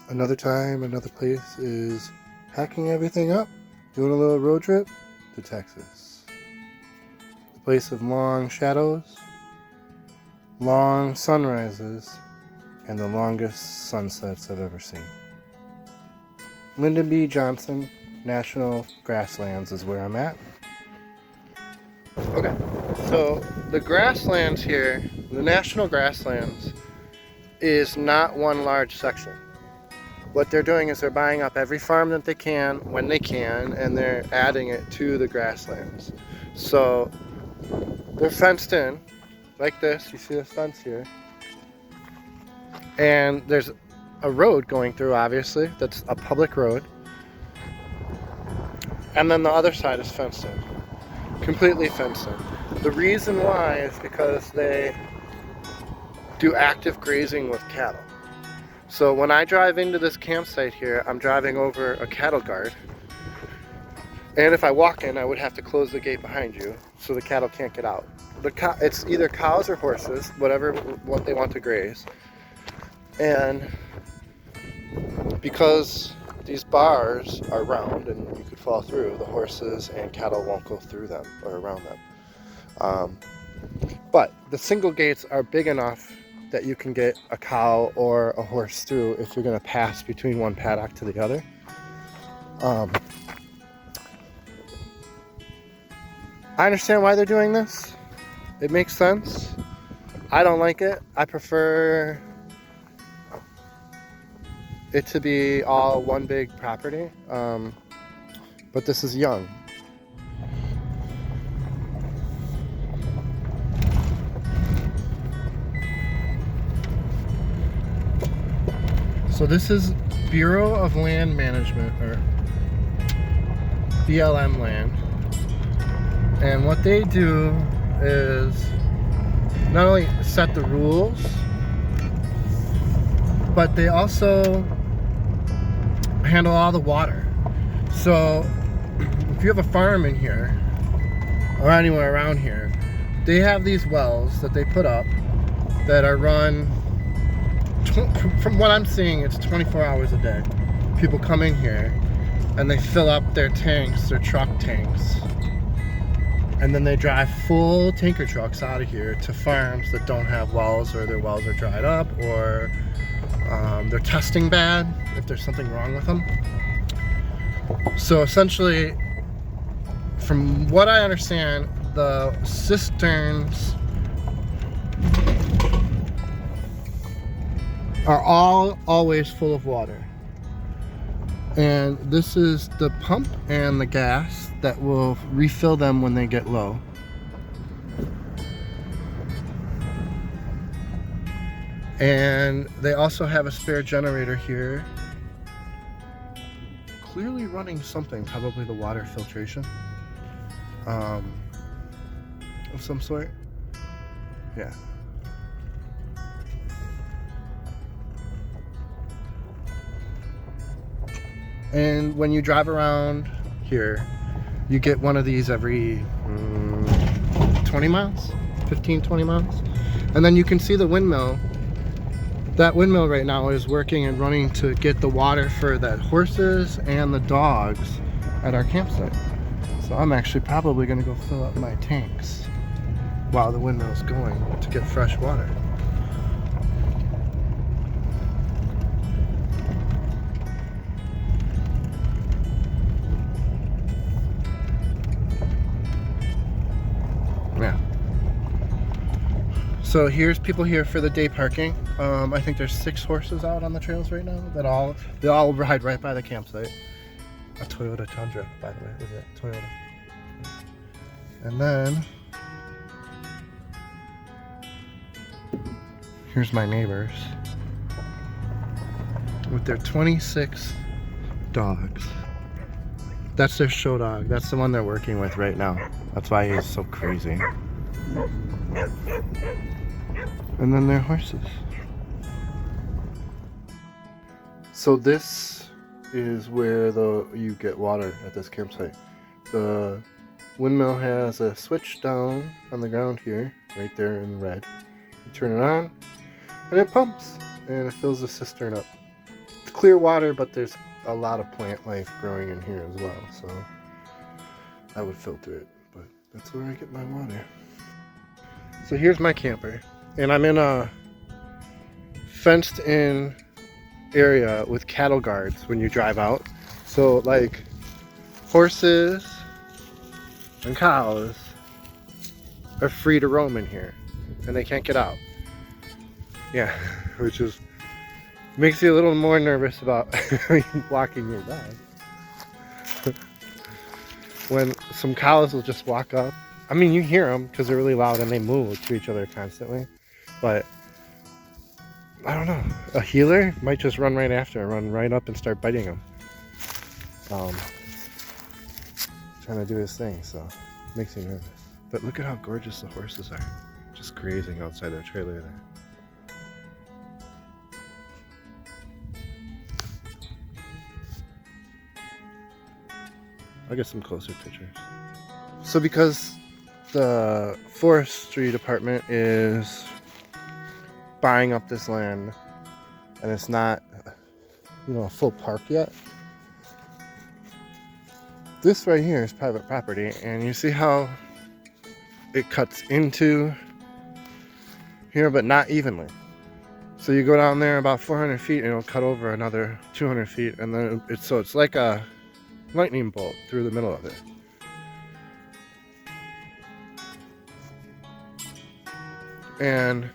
Another time, another place is hacking everything up, doing a little road trip to Texas. The place of long shadows, long sunrises, and the longest sunsets I've ever seen. Lyndon B. Johnson National Grasslands is where I'm at. Okay, so the grasslands here, the National Grasslands, is not one large section. What they're doing is they're buying up every farm that they can, when they can, and they're adding it to the grasslands. So they're fenced in, like this. You see this fence here. And there's a road going through, obviously. That's a public road. And then the other side is fenced in. Completely fenced in. The reason why is because they do active grazing with cattle. So when I drive into this campsite here, I'm driving over a cattle guard. And if I walk in, I would have to close the gate behind you so the cattle can't get out. It's either cows or horses, what they want to graze. And because these bars are round and you could fall through, the horses and cattle won't go through them or around them. But the single gates are big enough that you can get a cow or a horse through if you're going to pass between one paddock to the other. I understand why they're doing this. It makes sense. I don't like it. I prefer it to be all one big property. But this is young. So this is Bureau of Land Management, or BLM land. And what they do is not only set the rules, but they also handle all the water. So if you have a farm in here or anywhere around here, they have these wells that they put up that are run, from what I'm seeing, it's 24 hours a day. People come in here and they fill up their tanks, their truck tanks, and then they drive full tanker trucks out of here to farms that don't have wells, or their wells are dried up, or they're testing bad if there's something wrong with them. So essentially, from what I understand, the cisterns are always full of water. And this is the pump and the gas that will refill them when they get low. And they also have a spare generator here, clearly running something, probably the water filtration of some sort. Yeah. And when you drive around here, you get one of these every 20 miles, 15, 20 miles. And then you can see the windmill. That windmill right now is working and running to get the water for the horses and the dogs at our campsite. So I'm actually probably going to go fill up my tanks while the windmill's going to get fresh water. Yeah. So here's people here for the day parking. I think there's 6 horses out on the trails right now that they all ride right by the campsite. A Toyota Tundra, by the way, is it Toyota? And then here's my neighbors with their 26 dogs. That's their show dog. That's the one they're working with right now. That's why he's so crazy. And then their horses. So this is where you get water at this campsite. The windmill has a switch down on the ground here, right there in red. You turn it on, and it pumps, and it fills the cistern up. It's clear water, but there's a lot of plant life growing in here as well, so I would filter it, but that's where I get my water. So here's my camper, and I'm in a fenced in area with cattle guards when you drive out. So like horses and cows are free to roam in here and they can't get out. Yeah, which is makes you a little more nervous about walking your dog. When some cows will just walk up. I mean, you hear them because they're really loud and they move to each other constantly. But I don't know. A healer might just run right after, run right up and start biting them. Trying to do his thing, so it makes me nervous. But look at how gorgeous the horses are, just grazing outside their trailer there. I'll get some closer pictures. So because the forestry department is buying up this land and it's not, a full park yet, this right here is private property, and you see how it cuts into here but not evenly. So you go down there about 400 feet and it'll cut over another 200 feet, and then it's like a lightning bolt through the middle of it. And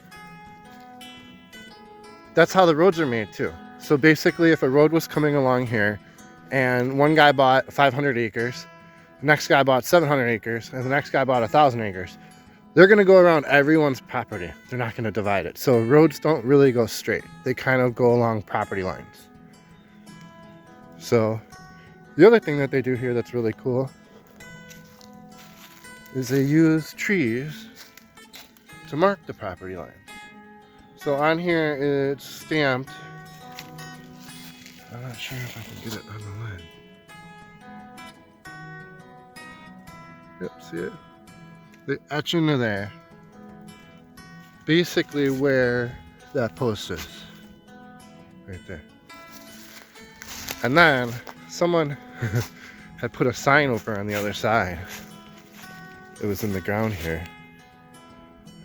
that's how the roads are made too. So basically, if a road was coming along here and one guy bought 500 acres, the next guy bought 700 acres, and the next guy bought 1,000 acres, they're going to go around everyone's property. They're not going to divide it. So roads don't really go straight. They kind of go along property lines. So the other thing that they do here that's really cool is they use trees to mark the property line. So on here it's stamped. I'm not sure if I can get it on the line. Yep, see it? They etch into there basically where that post is. Right there. And then someone had put a sign over on the other side. It was in the ground here.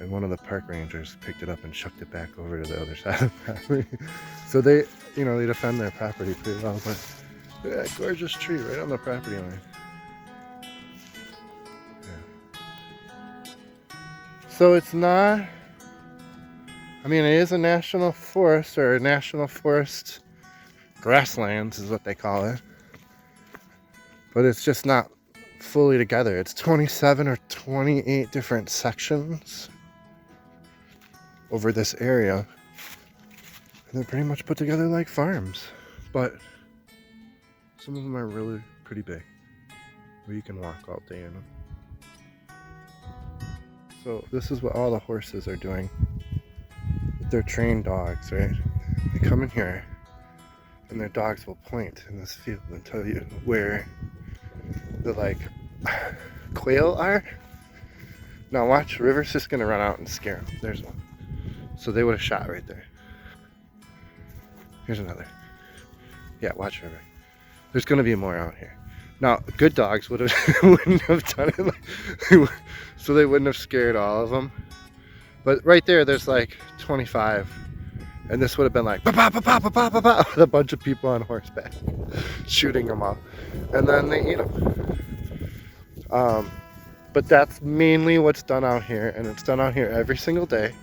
And one of the park rangers picked it up and chucked it back over to the other side of the property. So they, they defend their property pretty well. But look at that gorgeous tree right on the property line. Yeah. So it's not, it is a national forest, or a national forest grasslands is what they call it. But it's just not fully together. It's 27 or 28 different sections over this area, and they're pretty much put together like farms, but some of them are really pretty big where you can walk all day in them. So this is what all the horses are doing with their trained dogs, right? They come in here and their dogs will point in this field and tell you where the quail are. Now watch, River's just gonna run out and scare them. There's one. So they would have shot right there. Here's another. Yeah, watch River. There's gonna be more out here. Now, good dogs wouldn't have done it, so they wouldn't have scared all of them. But right there, there's like 25, and this would have been like ba ba ba ba ba ba ba ba, with a bunch of people on horseback shooting them up, and then they eat them. But that's mainly what's done out here, and it's done out here every single day.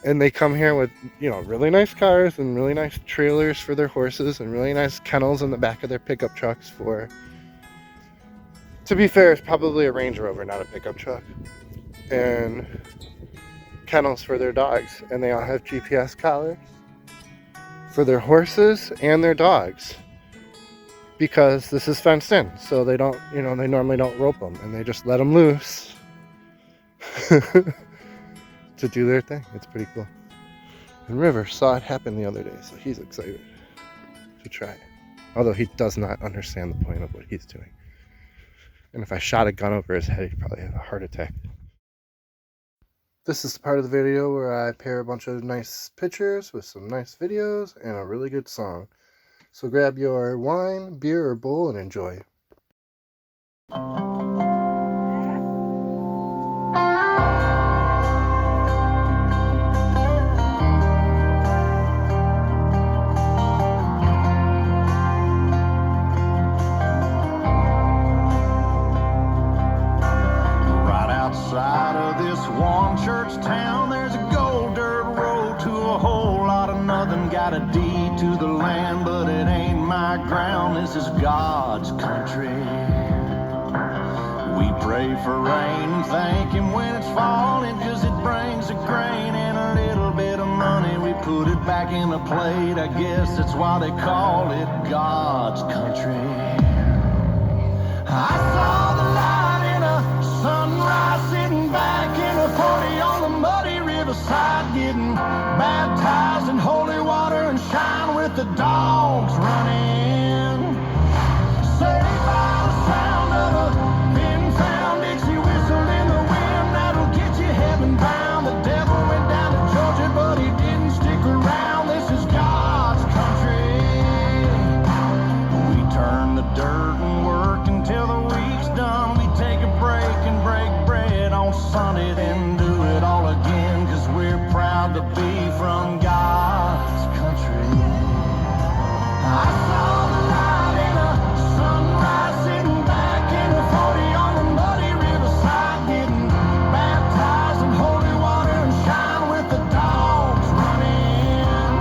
And they come here with, really nice cars and really nice trailers for their horses and really nice kennels in the back of their pickup trucks for, to be fair, it's probably a Range Rover, not a pickup truck. And kennels for their dogs. And they all have GPS collars for their horses and their dogs. Because this is fenced in, so they don't, they normally don't rope them, and they just let them loose to do their thing. It's pretty cool. And River saw it happen the other day, so he's excited to try it. Although he does not understand the point of what he's doing. And if I shot a gun over his head, he'd probably have a heart attack. This is the part of the video where I pair a bunch of nice pictures with some nice videos and a really good song. So grab your wine, beer, or bowl and enjoy. Outside of this one church town, there's a gold dirt road to a whole lot of nothing. Got a deed to the land, but it ain't my ground. This is God's country. We pray for rain and thank Him when it's falling, 'cause it brings a grain and a little bit of money. We put it back in the plate, I guess that's why they call it God's country. I saw the light in a sunrise, sitting back in a 40 on the muddy riverside, getting baptized in holy water and shine with the dogs running. Saved by the sound of a pin-found Dixie whistle in the wind, that'll get you heaven bound. The devil went down to Georgia, but he didn't stick around. This is God's country. We turn the dirt and work until the week's done. We take a break and break bread on Sunday, then do it all again, 'cause we're proud to be from God's country. I saw the light in a sunrise, sitting back in a 40 on the muddy riverside, getting baptized in holy water and shine with the dogs running.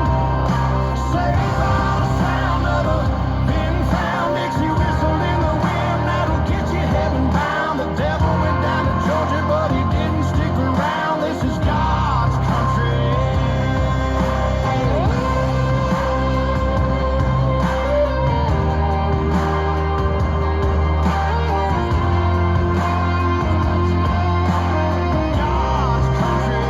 Saved by the sound of a pin-found Dixie whistle in the wind, that'll get you heaven bound. The devil went down to Georgia, but he didn't stick around. This is God's country. God's country.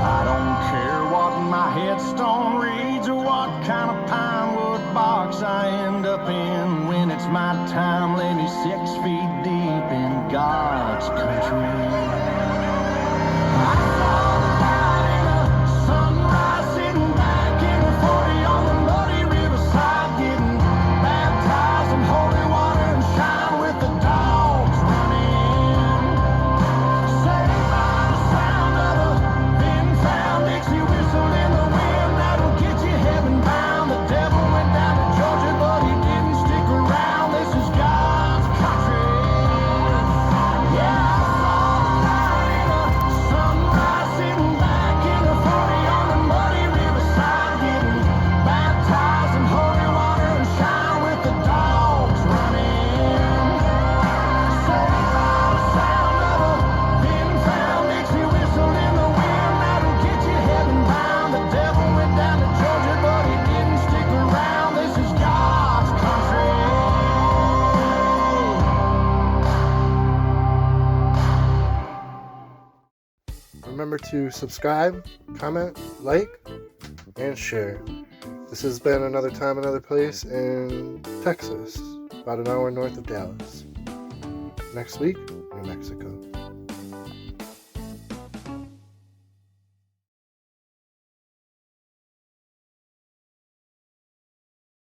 I don't care what my headstone reads or what kind of pine wood box I end up in. When it's my time, lay me 6 feet deep in God's country. I saw the light in a sunrise, sitting back in a 40 on the muddy riverside, getting baptized in holy water and shine with the dogs running. Saved by the sound of a pin-found Dixie whistle in the wind, that'll get you heaven bound. The devil went down to Georgia, but he didn't stick around. This is God's country. Yeah, I saw the light in a sunrise, sitting back in a 40 on the muddy riverside, getting baptized in holy water and shine with the dogs running. Saved by the sound of a pin-found Dixie whistle in the wind, that'll get you heaven bound. The devil went down to Georgia, but he didn't stick around. This is God's country. Remember to subscribe, comment, like, and share. This has been Another Time, Another Place in Texas, about an hour north of Dallas. Next week, New Mexico.